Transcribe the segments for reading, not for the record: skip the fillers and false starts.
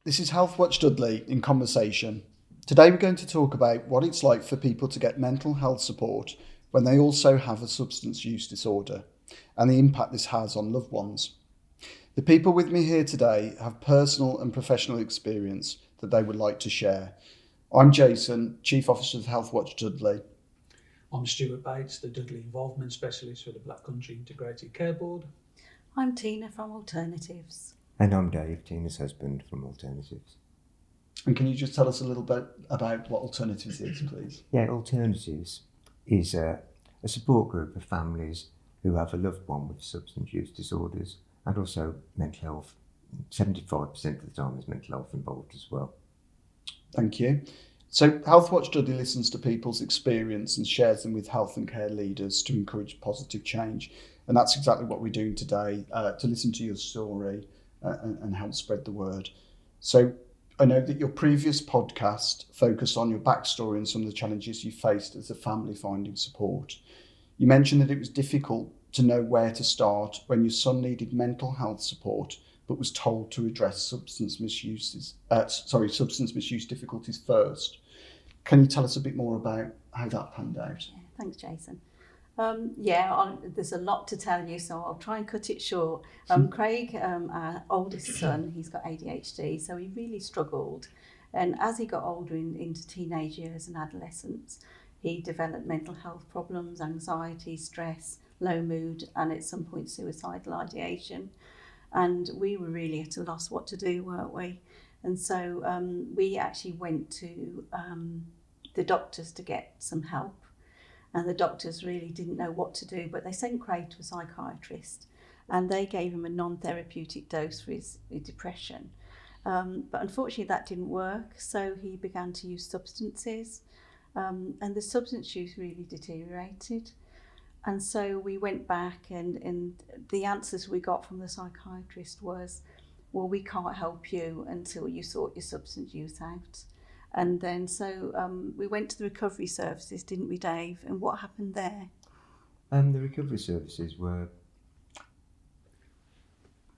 This is Healthwatch Dudley in conversation. Today we're going to talk about what it's like for people to get mental health support when they also have a substance use disorder and the impact this has on loved ones. The people with me here today have personal and professional experience that they would like to share. I'm Jason, Chief Officer of Healthwatch Dudley. I'm Stuart Bates, the Dudley Involvement Specialist for the Black Country Integrated Care Board. I'm Tina from Alternat+ves. And I'm Dave, Tina's husband from Alternat+ves. And can you just tell us a little bit about what Alternat+ves is, please? Yeah, Alternat+ves is a support group of families who have a loved one with substance use disorders and also mental health. 75% of the time there's mental health involved as well. Thank you. So Healthwatch Dudley listens to people's experience and shares them with health and care leaders to encourage positive change. And that's exactly what we're doing today, to listen to your story and help spread the word. So I know that your previous podcast focused on your backstory and some of the challenges you faced as a family finding support. You mentioned that it was difficult to know where to start when your son needed mental health support, but was told to address substance misuse difficulties first. Can you tell us a bit more about how that panned out? Yeah, thanks, Jason. There's a lot to tell you, so I'll try and cut it short. Craig, our oldest son, he's got ADHD, so he really struggled. And as he got older into teenage years and adolescence, he developed mental health problems, anxiety, stress, low mood, and at some point suicidal ideation. And we were really at a loss what to do, weren't we? And so we actually went to the doctors to get some help. And the doctors really didn't know what to do, but they sent Craig to a psychiatrist and they gave him a non-therapeutic dose for his depression. But unfortunately that didn't work, so he began to use substances and the substance use really deteriorated. And so we went back and the answers we got from the psychiatrist was, well, we can't help you until you sort your substance use out. And then we went to the recovery services, didn't we, Dave? And what happened there? The recovery services were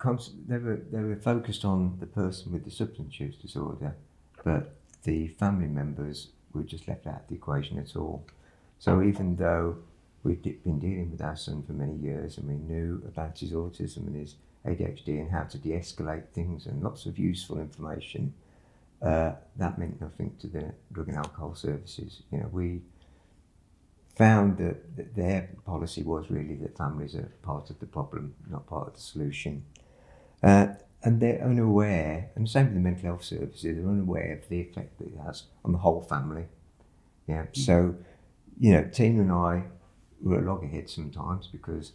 they were focused on the person with the substance use disorder, but the family members were just left out of the equation at all. So even though we'd been dealing with our son for many years and we knew about his autism and his ADHD and how to de-escalate things and lots of useful information, that meant nothing to the drug and alcohol services. You know, we found that their policy was really that families are part of the problem, not part of the solution. And they're unaware, and the same with the mental health services, they're unaware of the effect that it has on the whole family. Yeah. Mm-hmm. So, you know, Tina and I were at loggerheads sometimes because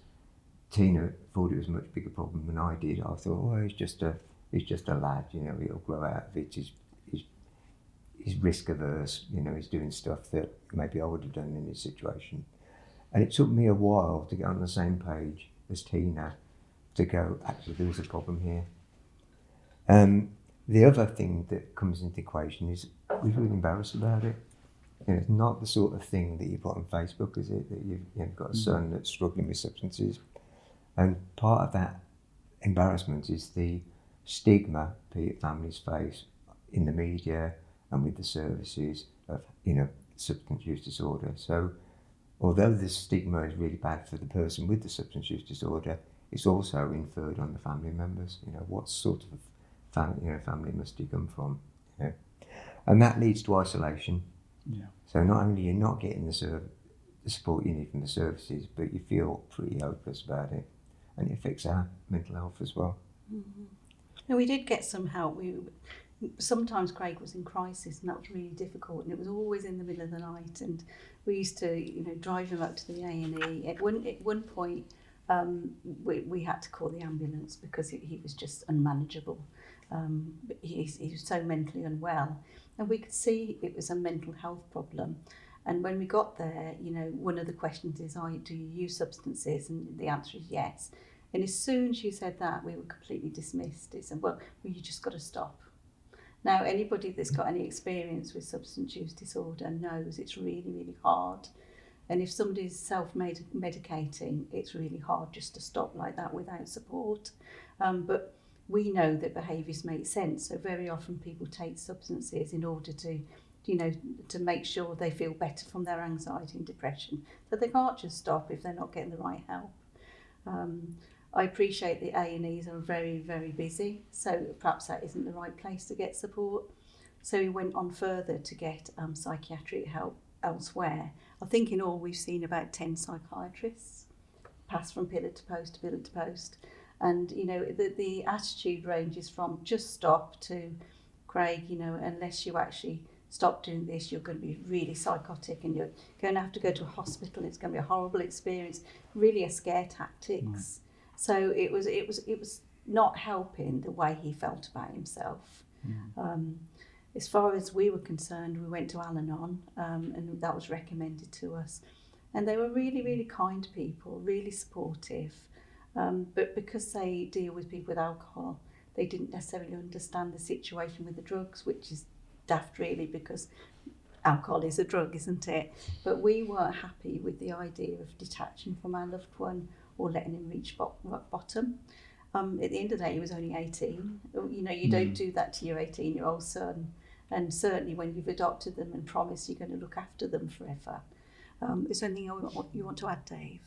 Tina thought it was a much bigger problem than I did. I thought, oh, he's just a lad, you know, he'll grow out of it. He's risk averse, you know, he's doing stuff that maybe I would have done in his situation. And it took me a while to get on the same page as Tina to go, actually, there is a problem here. The other thing that comes into the equation is we're really embarrassed about it. You know, it's not the sort of thing that you put on Facebook, is it? That you've got a son that's struggling with substances. And part of that embarrassment is the stigma families face in the media and with the services of, you know, substance use disorder. So although the stigma is really bad for the person with the substance use disorder, it's also inferred on the family members. You know, what sort of family must you come from? You know? And that leads to isolation. Yeah. So not only you're not getting the support you need from the services, but you feel pretty hopeless about it. And it affects our mental health as well. Mm-hmm. And we did get some help. Sometimes Craig was in crisis, and that was really difficult, and it was always in the middle of the night, and we used to, you know, drive him up to the A&E. At one point we had to call the ambulance because he was just unmanageable. He was so mentally unwell, and we could see it was a mental health problem. And when we got there, you know, one of the questions is, do you use substances? And the answer is yes. And as soon as you said that, we were completely dismissed. It said, well, you just got to stop. Now, anybody that's got any experience with substance use disorder knows it's really, really hard. And if somebody's self-medicating, it's really hard just to stop like that without support. But we know that behaviours make sense. So very often people take substances in order to, to make sure they feel better from their anxiety and depression. So they can't just stop if they're not getting the right help. I appreciate the A&Es are very, very busy, so perhaps that isn't the right place to get support. So we went on further to get psychiatric help elsewhere. I think in all we've seen about 10 psychiatrists pass from pillar to post to pillar to post. And, the attitude ranges from just stop to, Craig, unless you actually stop doing this, you're going to be really psychotic and you're going to have to go to a hospital. It's going to be a horrible experience, really a scare tactics. So it was not helping the way he felt about himself. As far as we were concerned, we went to Al-Anon, and that was recommended to us. And they were really, really kind people, really supportive. But because they deal with people with alcohol, they didn't necessarily understand the situation with the drugs, which is daft really, because alcohol is a drug, isn't it? But we weren't happy with the idea of detaching from our loved one or letting him reach rock bottom. At the end of the day, he was only 18. You don't do that to your 18-year-old son. And certainly when you've adopted them and promised you're going to look after them forever. Is there anything you want to add, Dave?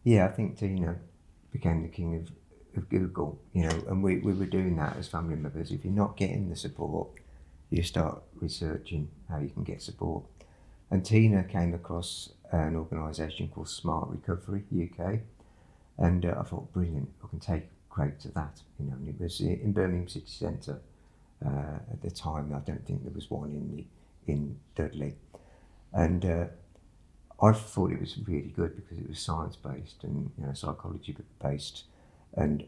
Yeah, I think Tina became the king of Google, and we were doing that as family members. If you're not getting the support, you start researching how you can get support. And Tina came across an organisation called Smart Recovery UK, and I thought, brilliant, I can take Craig to that. And it was in Birmingham City Centre at the time. I don't think there was one in Dudley, and I thought it was really good because it was science based and psychology based, and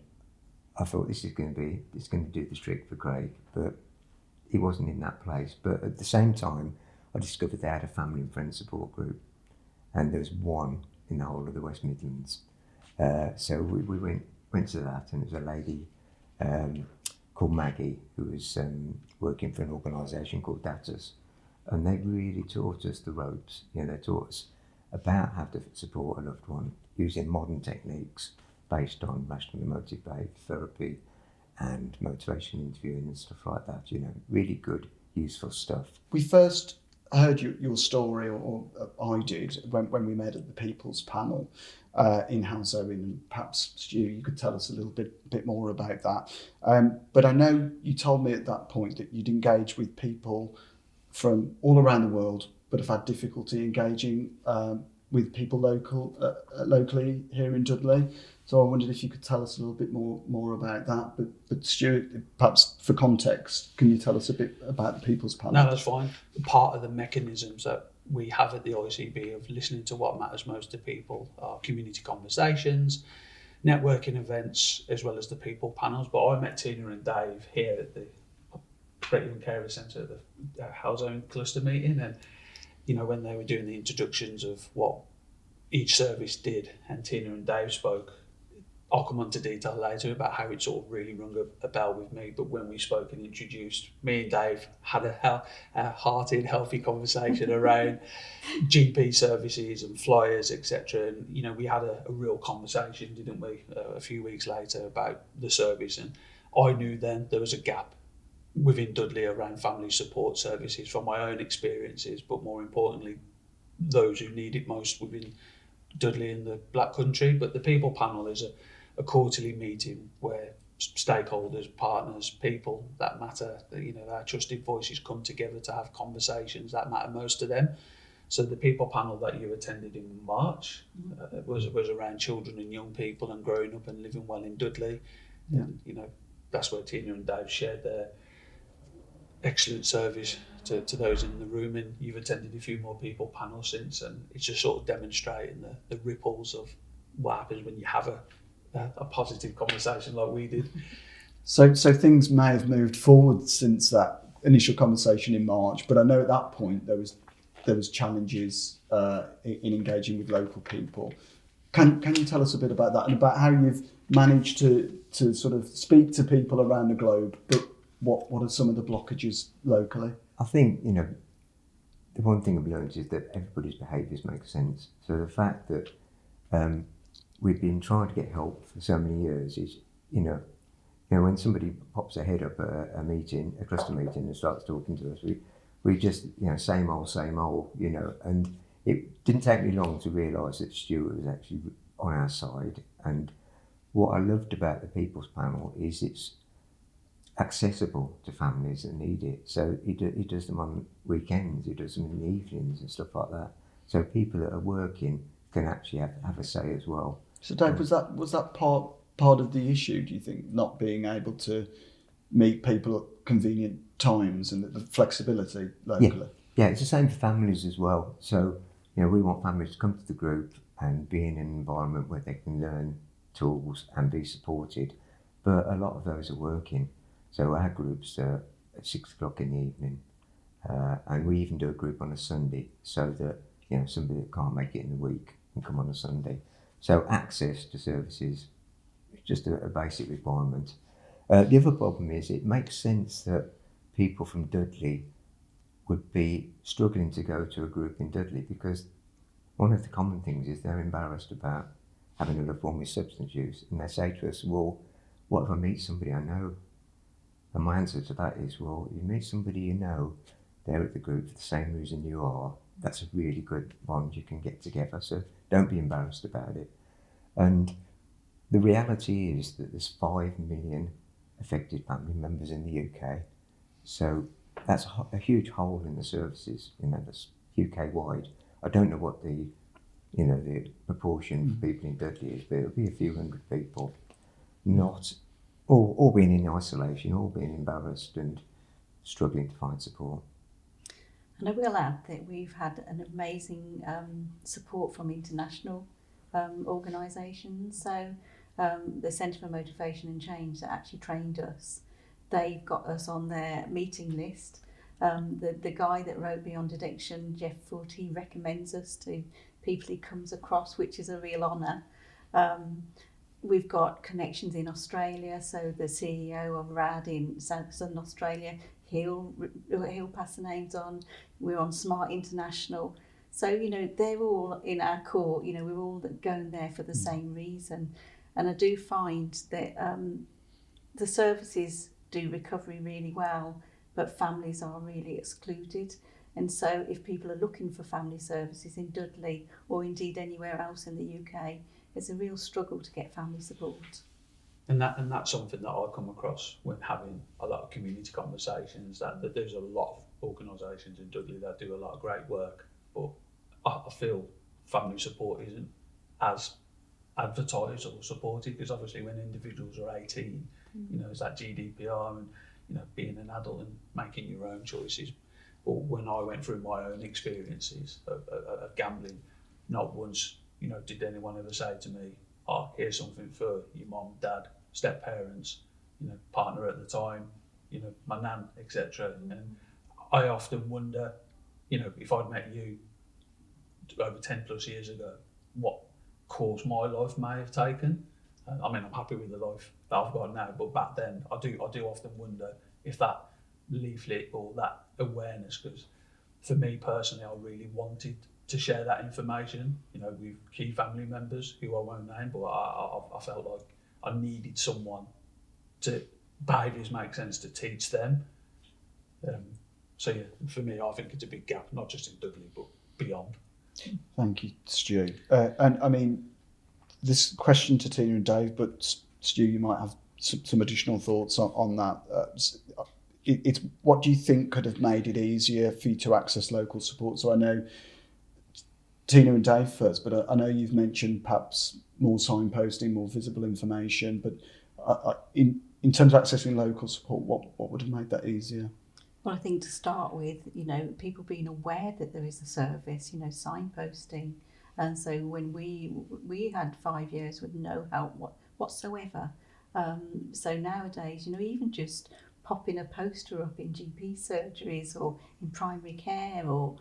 I thought it's going to do the trick for Craig, but he wasn't in that place. But at the same time, I discovered they had a family and friend support group, and there was one in the whole of the West Midlands. So we went to that, and there was a lady called Maggie who was working for an organisation called Datus, and they really taught us the ropes. They taught us about how to support a loved one using modern techniques based on rational emotive behaviour therapy and motivation interviewing and stuff like that. Really good, useful stuff. We first heard your story, or I did, when we met at the People's Panel in Hounslow, and perhaps Stu, you could tell us a little bit more about that. But I know you told me at that point that you'd engage with people from all around the world, but have had difficulty engaging with people locally here in Dudley. So I wondered if you could tell us a little bit more about that. But Stuart, perhaps for context, can you tell us a bit about the People's Panel? No, that's fine. Part of the mechanisms that we have at the ICB of listening to what matters most to people are community conversations, networking events, as well as the people panels. But I met Tina and Dave here at the Great Young Carer Centre at the Halzone cluster meeting, and when they were doing the introductions of what each service did, and Tina and Dave spoke, I'll come on to detail later about how it sort of really rung a bell with me. But when we spoke and introduced, me and Dave had a hearted, healthy conversation around GP services and flyers, etc. And we had a real conversation, didn't we, a few weeks later about the service. And I knew then there was a gap within Dudley around family support services from my own experiences, but more importantly, those who need it most within Dudley and the Black Country. But the People Panel is a quarterly meeting where stakeholders, partners, people that matter, our trusted voices come together to have conversations that matter most to them. So the People Panel that you attended in March was around children and young people and growing up and living well in Dudley. Yeah. And, that's where Tina and Dave shared their excellent service to those in the room, and you've attended a few more People Panels since, and it's just sort of demonstrating the ripples of what happens when you have a positive conversation like we did. So things may have moved forward since that initial conversation in March, but I know at that point there was challenges in engaging with local people. Can you tell us a bit about that and about how you've managed to sort of speak to people around the globe, but what are some of the blockages locally? I think, the one thing I've learned is that everybody's behaviours make sense. So the fact that we've been trying to get help for so many years is, when somebody pops their head up at a meeting, a cluster meeting, and starts talking to us, we just, same old, and it didn't take me long to realise that Stuart was actually on our side. And what I loved about the People's Panel is it's accessible to families that need it. So he does them on weekends, he does them in the evenings and stuff like that. So people that are working can actually have a say as well. So Dave, was that part of the issue, do you think, not being able to meet people at convenient times and the flexibility locally? Yeah, it's the same for families as well. So, we want families to come to the group and be in an environment where they can learn tools and be supported. But a lot of those are working. So our groups are at 6 o'clock in the evening. And we even do a group on a Sunday so that, somebody that can't make it in the week can come on a Sunday. So access to services is just a basic requirement. The other problem is it makes sense that people from Dudley would be struggling to go to a group in Dudley, because one of the common things is they're embarrassed about having a loved one with substance use, and they say to us, well, what if I meet somebody I know? And my answer to that is, well, you meet somebody you know, they're at the group for the same reason you are, that's a really good bond you can get together, so don't be embarrassed about it. And the reality is that there's 5 million affected family members in the UK, so that's a huge hole in the services, that's UK wide. I don't know what the proportion of people in Dudley is, but it'll be a few hundred people, not all being in isolation, all being embarrassed and struggling to find support. And I will add that we've had an amazing support from international organisations. So the Centre for Motivation and Change that actually trained us, they've got us on their meeting list. The guy that wrote Beyond Addiction, Jeff Foote, he recommends us to people he comes across, which is a real honour. We've got connections in Australia, so the CEO of RAD in Southern Australia, he'll pass the names on. We're on Smart International. So, they're all in our court, we're all going there for the same reason. And I do find that the services do recovery really well, but families are really excluded. And so if people are looking for family services in Dudley or indeed anywhere else in the UK, it's a real struggle to get family support. And that's something that I come across when having a lot of community conversations, that there's a lot of organisations in Dudley that do a lot of great work, but I feel family support isn't as advertised or supported, because obviously when individuals are 18, it's that GDPR and being an adult and making your own choices. But when I went through my own experiences of gambling, not once did anyone ever say to me, oh, here's something for your mum, dad, step parents, partner at the time, my nan, etc. And I often wonder, if I'd met you over 10 plus years ago, what course my life may have taken. I'm happy with the life that I've got now, but back then I do often wonder if that leaflet or that awareness, because for me personally, I really wanted to share that information, with key family members who I won't name, but I felt like I needed someone to behaviours make sense to teach them. So yeah, for me, I think it's a big gap, not just in Dudley, but beyond. Thank you, Stu. And this question to Tina and Dave, but Stu, you might have some additional thoughts on that. It's what do you think could have made it easier for you to access local support? So I know Tina and Dave first, but I know you've mentioned perhaps more signposting, more visible information, but in terms of accessing local support, what would have made that easier? Well, I think to start with, people being aware that there is a service, signposting. And so when we had 5 years with no help whatsoever. So nowadays, even just popping a poster up in GP surgeries or in primary care or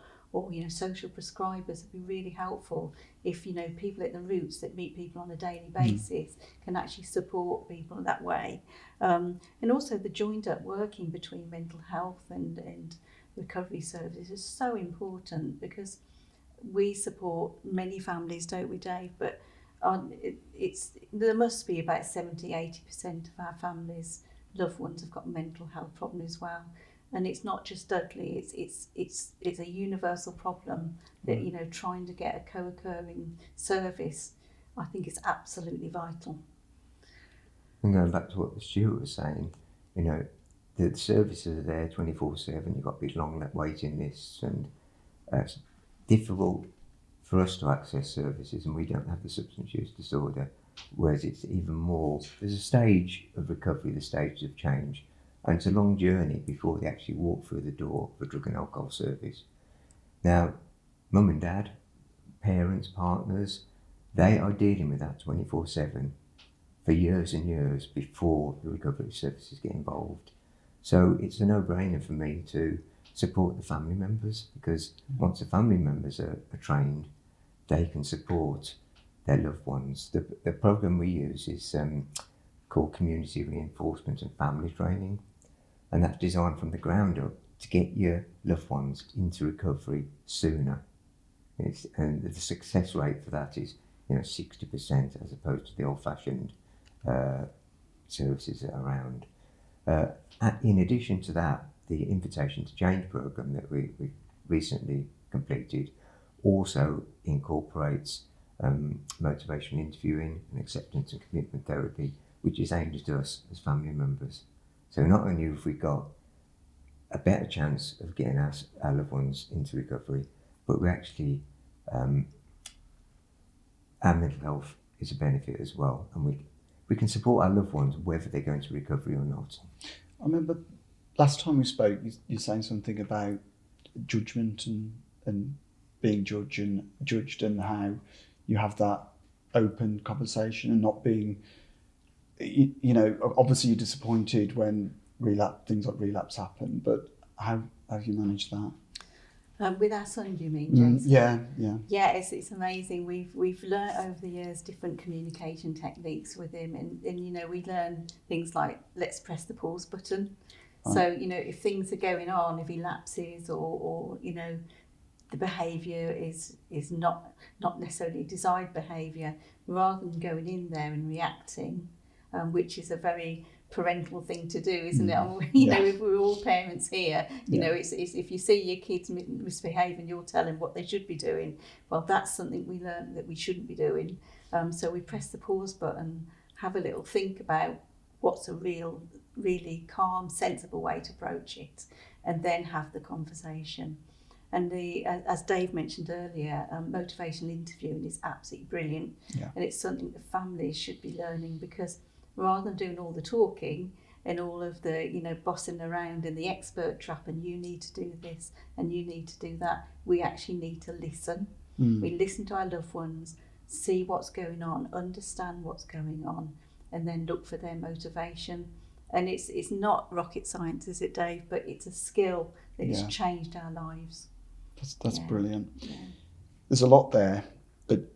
social prescribers would be really helpful if people at the roots that meet people on a daily basis can actually support people that way. And also the joined up working between mental health and recovery services is so important, because we support many families, don't we, Dave? But there must be about 70-80% of our families, loved ones, have got mental health problems as well. And it's not just Dudley, it's a universal problem that, you know, trying to get a co-occurring service, I think, is absolutely vital. And going back to what Stuart was saying, you know, the services are there 24/7. You've got big long waiting lists, and it's difficult for us to access services, and we don't have the substance use disorder, whereas it's even more. There's a stage of recovery, the stage of change, and it's a long journey before they actually walk through the door of a drug and alcohol service. Now, mum and dad, parents, partners, they are dealing with that 24/7 for years and years before the recovery services get involved. So it's a no-brainer for me to support the family members, because once the family members are trained, they can support their loved ones. The program we use is called Community Reinforcement and Family Training, and that's designed from the ground up to get your loved ones into recovery sooner. And the success rate for that is, you know, 60%, as opposed to the old-fashioned services that are around. In addition to that, the Invitation to Change program that we recently completed also incorporates motivational interviewing and acceptance and commitment therapy, which is aimed at us as family members. So not only have we got a better chance of getting our loved ones into recovery, but we actually, our mental health is a benefit as well, and we can support our loved ones whether they go into recovery or not. I remember last time we spoke, you saying something about judgment and being judged, and how you have that open conversation and not being, you know, obviously you're disappointed when things like relapse happen, but how have you managed that? With our son, do you mean, Jason? Yeah. It's amazing. We've learnt over the years different communication techniques with him, and you know, we learn things like, let's press the pause button. Right. So, you know, if things are going on, if he lapses, or you know, the behaviour is not necessarily desired behaviour, rather than going in there and reacting, which is a very parental thing to do, isn't it? You know, if we're all parents here, you know, it's if you see your kids misbehave and you're telling what they should be doing, well, that's something we learned that we shouldn't be doing. So we press the pause button, have a little think about what's a really calm, sensible way to approach it, and then have the conversation. And as Dave mentioned earlier, motivational interviewing is absolutely brilliant, and it's something that families should be learning, because rather than doing all the talking and all of the, you know, bossing around in the expert trap, and you need to do this and you need to do that, we actually need to listen. We listen to our loved ones, see what's going on, understand what's going on, and then look for their motivation. And it's not rocket science, is it, Dave? But it's a skill that has changed our lives. That's brilliant. Yeah. There's a lot there, but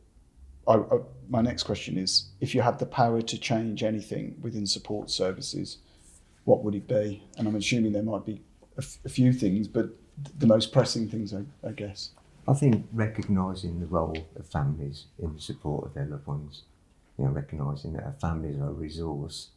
my next question is, if you had the power to change anything within support services, what would it be? And I'm assuming there might be a few things, but the most pressing things, I guess. I think recognising the role of families in the support of their loved ones, you know, recognising that our families are a resource.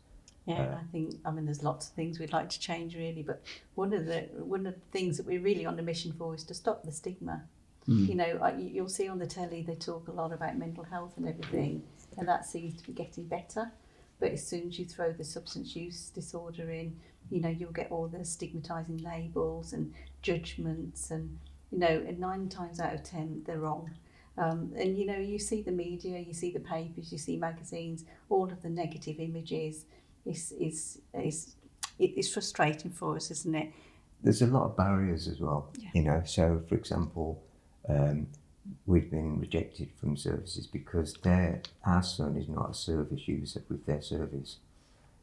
Yeah, I mean, there's lots of things we'd like to change, really, but one of the things that we're really on a mission for is to stop the stigma. You know, you'll see on the telly they talk a lot about mental health and everything, and that seems to be getting better. But as soon as you throw the substance use disorder in, you know, you'll get all the stigmatising labels and judgments, and you know, and 9 times out of 10 they're wrong. And you know, you see the media, you see the papers, you see magazines, all of the negative images. It's frustrating for us, isn't it? There's a lot of barriers as well, you know. So, for example, we've been rejected from services because our son is not a service user with their service.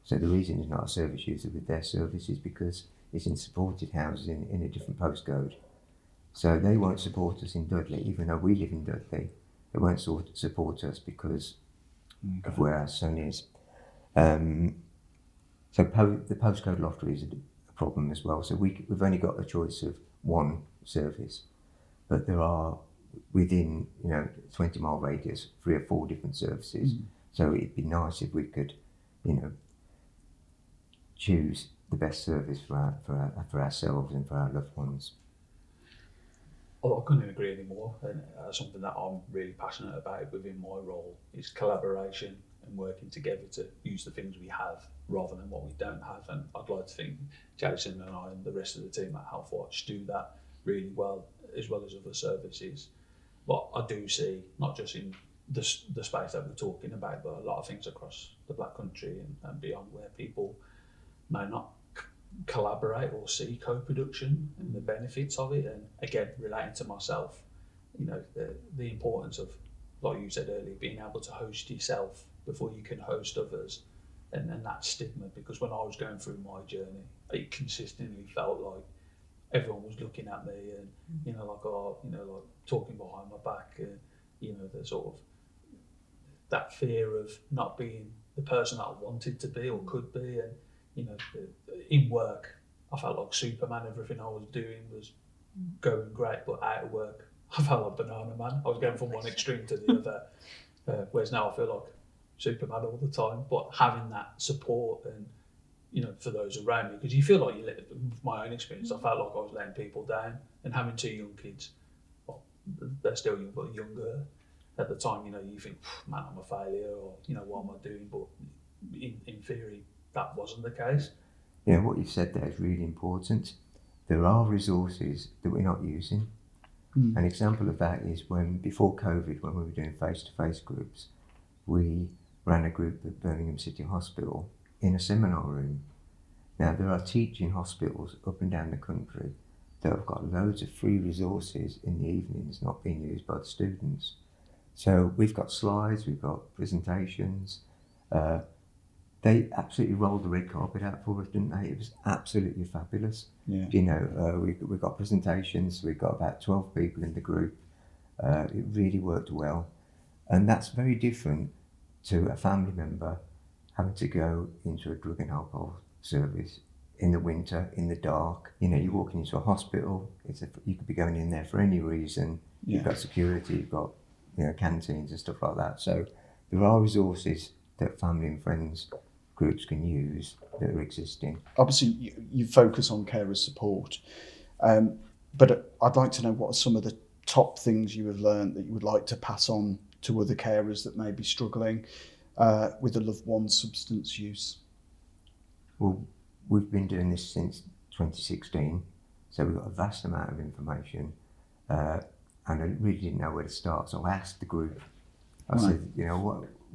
So the reason he's not a service user with their service is because he's in supported housing in a different postcode. So they won't support us in Dudley, even though we live in Dudley. They won't support us because of where our son is. So the postcode lottery is a problem as well. So we've only got a choice of one service, but there are within 20-mile radius 3 or 4 different services. So it'd be nice if we could choose the best service for ourselves and for our loved ones. I couldn't agree anymore, and something that I'm really passionate about within my role is collaboration and working together to use the things we have rather than what we don't have. And I'd like to think Jason and I and the rest of the team at Healthwatch do that really well as other services. But I do see, not just in the space that we're talking about, but a lot of things across the Black Country and beyond, where people may not collaborate or see co-production and the benefits of it. And again, relating to myself, the importance of, like you said earlier, being able to host yourself before you can host others, and that stigma, because when I was going through my journey, it consistently felt like everyone was looking at me and like talking behind my back, and the sort of that fear of not being the person that I wanted to be or could be. And in work, I felt like Superman. Everything I was doing was going great, but out of work, I felt like Banana Man. I was going from one extreme to the other. Whereas now I feel like Superman all the time. But having that support and for those around me, because you feel like with my own experience, I felt like I was letting people down. And having 2 young kids, well, they're still young, but younger at the time, you think, man, I'm a failure, or what am I doing? But in theory, that wasn't the case. What you've said there is really important. There are resources that we're not using. An example of that is before COVID, when we were doing face-to-face groups, we ran a group at Birmingham City Hospital in a seminar room. Now, there are teaching hospitals up and down the country that have got loads of free resources in the evenings not being used by the students. So we've got slides, we've got presentations. They absolutely rolled the red carpet out for us, didn't they? It was absolutely fabulous. Yeah. We got presentations. We got about 12 people in the group. It really worked well, and that's very different to a family member having to go into a drug and alcohol service in the winter, in the dark. You're walking into a hospital. You could be going in there for any reason. You've got security. You've got canteens and stuff like that. So there are resources that family and friends groups can use that are existing. Obviously, you focus on carer support, but I'd like to know what are some of the top things you have learned that you would like to pass on to other carers that may be struggling with a loved one's substance use. Well, we've been doing this since 2016, so we've got a vast amount of information, and I really didn't know where to start. So I asked the group. I said,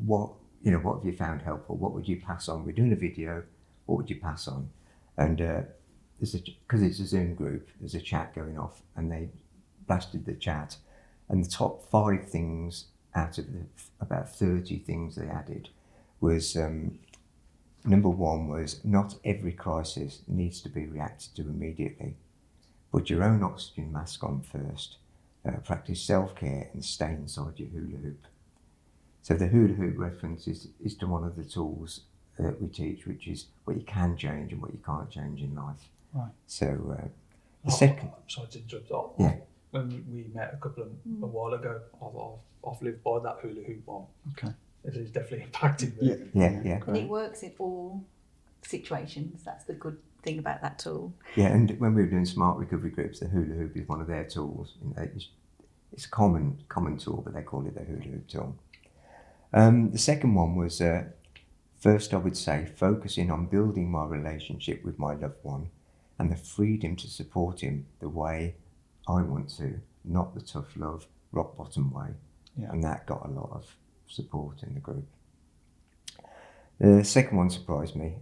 what have you found helpful? What would you pass on? We're doing a video. What would you pass on? And because it's a Zoom group, there's a chat going off, and they blasted the chat. And the top 5 things out of about 30 things they added was number 1 was not every crisis needs to be reacted to immediately. Put your own oxygen mask on first. Practice self-care and stay inside your hula hoop. So the hula hoop reference is to one of the tools that we teach, which is what you can change and what you can't change in life. Right. So the second... I'm sorry to interrupt. Yeah. When we met a while ago, I've lived by that hula hoop one. Okay. It has definitely impacted me. Yeah. And it works in all situations. That's the good thing about that tool. Yeah, and when we were doing smart recovery groups, the hula hoop is one of their tools. It's a common tool, but they call it the hula hoop tool. The second one was, first I would say, focusing on building my relationship with my loved one and the freedom to support him the way I want to, not the tough love, rock bottom way. Yeah. And that got a lot of support in the group. The second one surprised me.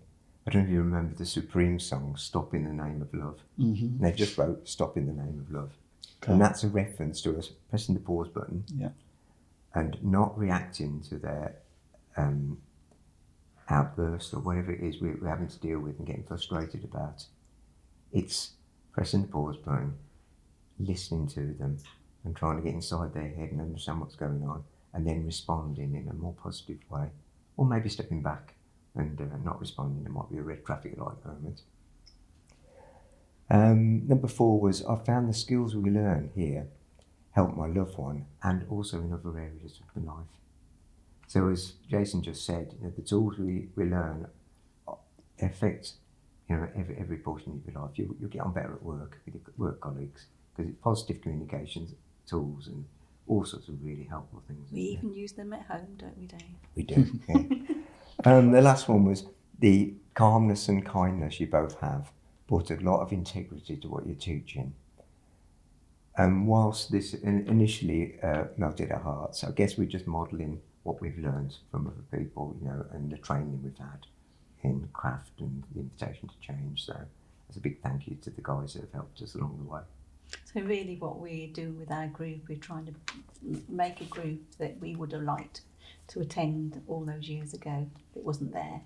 I don't know if you remember the Supreme song, Stop in the Name of Love. Mm-hmm. And they just wrote, Stop in the Name of Love. Okay. And that's a reference to us pressing the pause button. Yeah. And not reacting to their outburst or whatever it is we're having to deal with and getting frustrated about. It's pressing the pause button, listening to them and trying to get inside their head and understand what's going on, and then responding in a more positive way, or maybe stepping back and not responding. There might be a red traffic light moment. Number 4 was I found the skills we learn here help my loved one and also in other areas of my life. So as Jason just said, the tools we learn affect every portion of your life. You'll get on better at work with your work colleagues because it's positive communications tools and all sorts of really helpful things. We even use them at home, don't we, Dave? We do, yeah. The last one was the calmness and kindness you both have brought a lot of integrity to what you're teaching. And whilst this initially melted our hearts, I guess we're just modelling what we've learned from other people, and the training we've had in craft and the invitation to change. So there's a big thank you to the guys that have helped us along the way. So really what we do with our group, we're trying to make a group that we would have liked to attend all those years ago that wasn't there.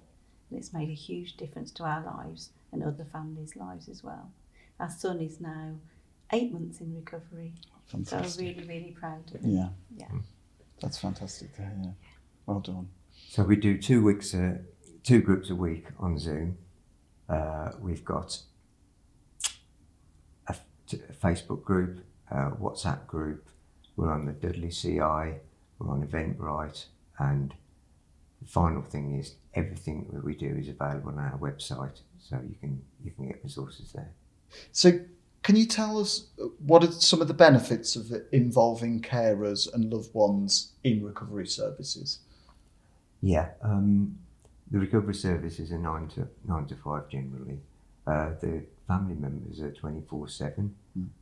And it's made a huge difference to our lives and other families' lives as well. Our son is now 8 months in recovery. Fantastic. So I'm really, really proud of him. Yeah. Yeah. That's fantastic to hear. Well done. So we do 2 weeks, 2 groups a week on Zoom. We've got a Facebook group, a WhatsApp group. We're on the Dudley CI. We're on Eventbrite, and the final thing is everything that we do is available on our website, so you can get resources there. So can you tell us what are some of the benefits of involving carers and loved ones in recovery services? Yeah, the recovery services are 9 to 5 generally. The family members are 24/7,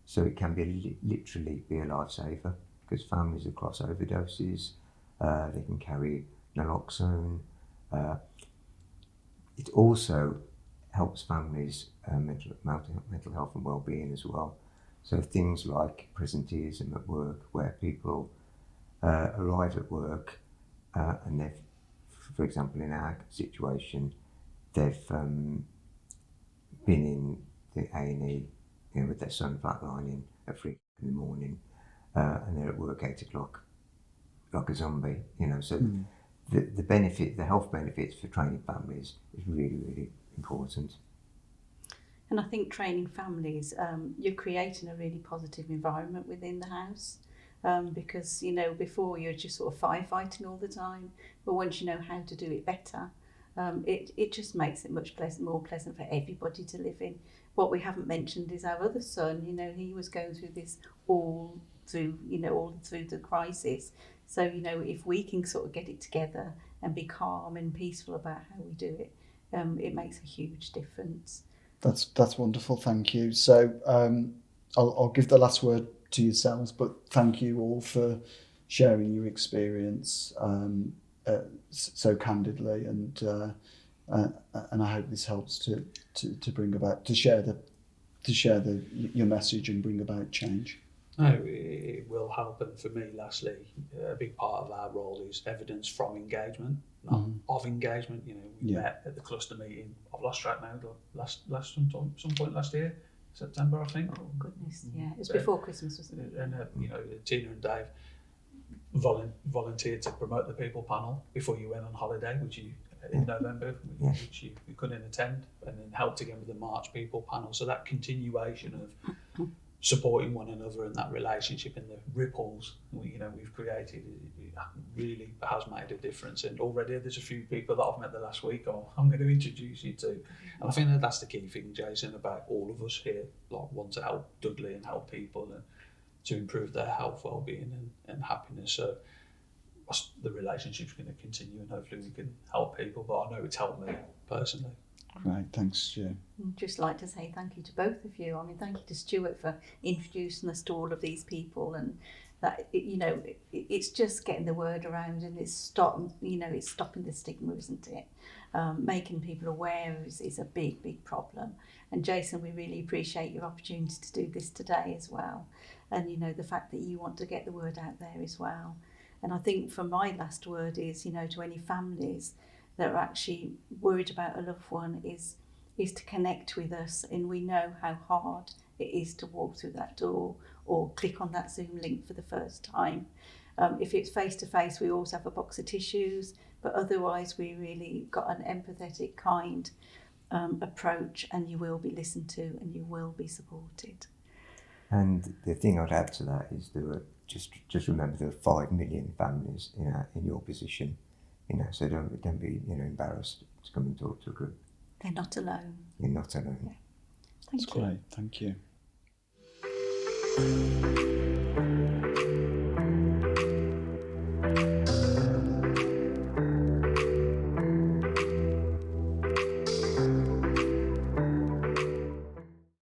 so it can be literally be a lifesaver because families across overdoses, they can carry naloxone. It also helps families mental health and well-being as well. So things like presenteeism at work, where people arrive at work and they've, for example, in our situation, they've been in the A&E with their son flatlining at 3 in the morning, and they're at work 8 o'clock like a zombie. So the benefit, the health benefits for training families is really, really important. And I think training families, you're creating a really positive environment within the house, because before you're just sort of firefighting all the time, but once you know how to do it better, it just makes it much more pleasant for everybody to live in. What we haven't mentioned is our other son. He was going through this all through the crisis. So if we can sort of get it together and be calm and peaceful about how we do it, it makes a huge difference. That's wonderful, thank you. So I'll give the last word to yourselves, but thank you all for sharing your experience so candidly, and I hope this helps to bring about to share your message and bring about change. No, it will help, and for me, lastly, a big part of our role is evidence from engagement, not of engagement. We met at the cluster meeting. I've lost track now. Some point last year, September, I think. Oh goodness, yeah, it was before Christmas, wasn't it? And Tina and Dave volunteered to promote the people panel before you went on holiday, which you in November, which you couldn't attend, and then helped again with the March people panel. So that continuation of supporting one another and that relationship and the ripples we've created, it really has made a difference. And already there's a few people that I've met the last week I'm going to introduce you to. And I think that's the key thing, Jason, about all of us here, want to help Dudley and help people and to improve their health, well-being and happiness. So the relationship's going to continue, and hopefully we can help people, but I know it's helped me personally. Great, thanks, Stu. I'd just like to say thank you to both of you. I mean, thank you to Stuart for introducing us to all of these people, and that it's just getting the word around, and it's stopping the stigma, isn't it? Making people aware is a big problem. And Jason, we really appreciate your opportunity to do this today as well, and the fact that you want to get the word out there as well. And I think for my last word is to any families that are actually worried about a loved one is to connect with us, and we know how hard it is to walk through that door or click on that Zoom link for the first time. If it's face to face, we always have a box of tissues, but otherwise we really got an empathetic, kind approach, and you will be listened to and you will be supported. And the thing I'd add to that is there are just remember there are 5 million families in your position, so don't be embarrassed to come and talk to a group. They're not alone. You're not alone. Yeah. Thank That's you. great. Thank you.